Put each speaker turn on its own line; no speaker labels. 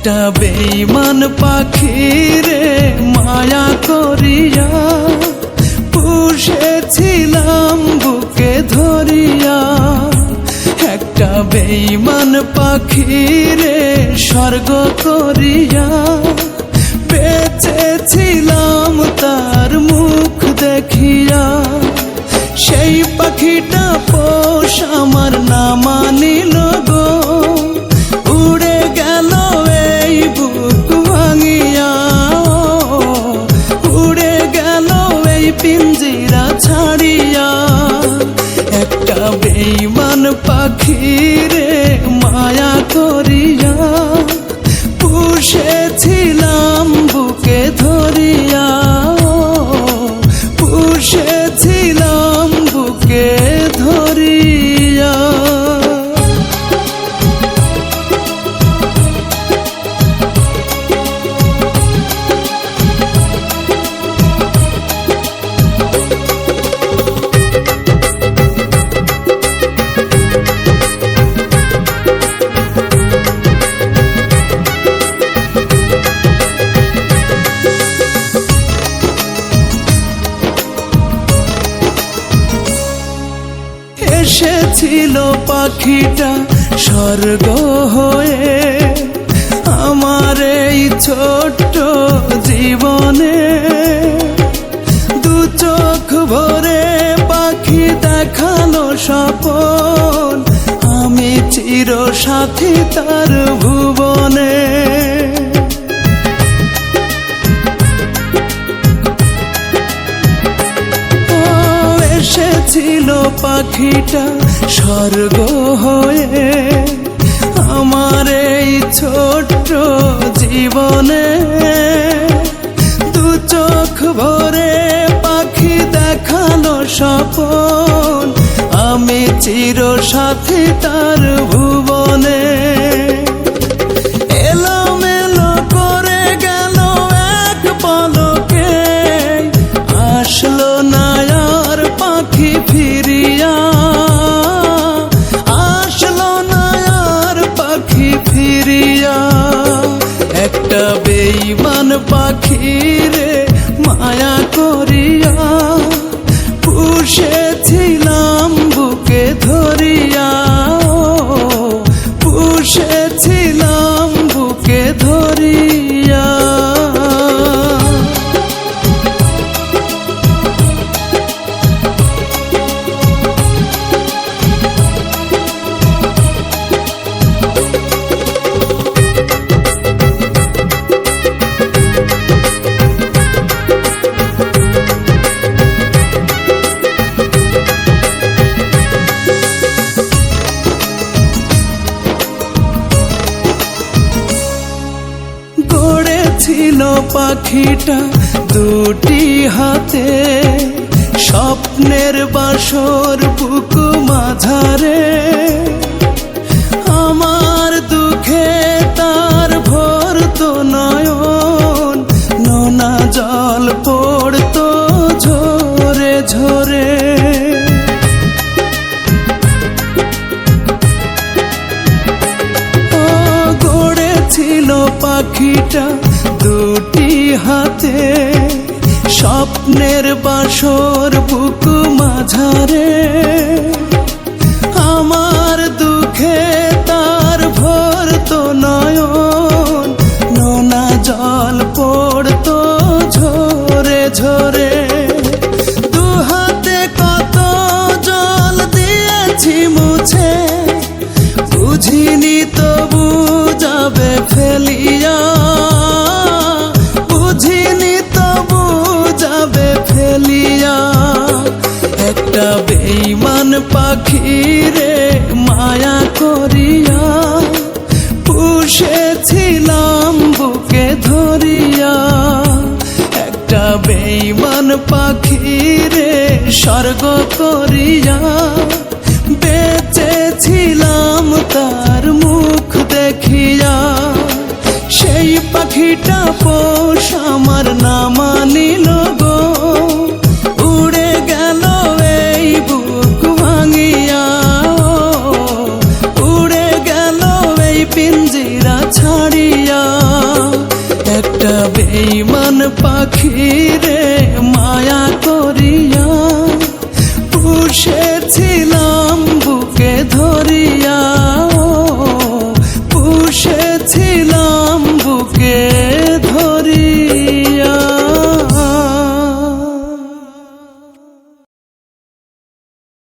একটা বেঈমান পাখি রে মায়া করিয়া পুষেছিলাম বুকে ধরিয়া। একটা বেঈমান পাখি রে স্বর্গ করিয়া বেঁচেছিলাম তার মুখ দেখিয়া। সেই পাখিটা পোষ আমার না মানিল গো, উড়ে গেল এই বুক ভাঙিয়া, উড়ে গেল এই পিঞ্জিরা ছাড়িয়া। একটা বেঈমান পাখি রে মায়া করিয়া পুষেছিলাম বুকে ধরিয়া, পুষেছিলাম বুকে ধরিয়া। এসেছিল পাখিটা স্বর্গ হয়ে আমার এই ছোট্ট জীবনে। দু চোখ ভরে পাখি দেখালো স্বপন, আমি চির সাথী তার ভুবনে। এসেছিল পাখিটা স্বর্গ হয়ে আমার এই ছোট্ট জীবনে। দু চোখ ভরে পাখি দেখালো স্বপন, আমি চির সাথী তার ভুবনে। এলোমেলো করে গেল এক পলকে, আসলো না আর পাখি ফিরিয়া, আসলো না আর পাখি ফিরিয়া। একটা বেঈমান পাখি রে মায়া করিয়া পুষেছিলাম বুকে ধরিয়া, পুষেছিলাম বুকে ধরিয়া। ছিল পাখিটা দুটি হাতে, স্বপ্নের বাসর বুক মাঝারে। আমার দুঃখে তার ভরতো নয়ন, নোনা জল পড়তো ঝরে ঝরে। ছিল পাখিটা দুটি হাতে, স্বপ্নের বাসর বুক মাঝারে। আমার দুঃখে তার ভরতো নয়ন, নোনা জল পড়তো ঝরে ঝরে। দু হাতে কত জল দিয়েছি মুছে, বুঝিনি তবু যাবে ফেলিয়া, বুঝিনি তবু যাবে ফেলিয়া। একটা বেঈমান পাখি রে মায়া করিয়া পুষেছিলাম বুকে ধরিয়া। একটা বেঈমান পাখি রে স্বর্গ করিয়া বেঁচেছিলাম তার মুখ দেখিয়া। সেই পাখিটা পোষ আমার না মানিল গো, উড়ে গেল এই বুক ভাঙিয়া, উড়ে গেল এই পিঞ্জিরা ছাড়িয়া। বেঈমান পাখি রে মায়া করিয়া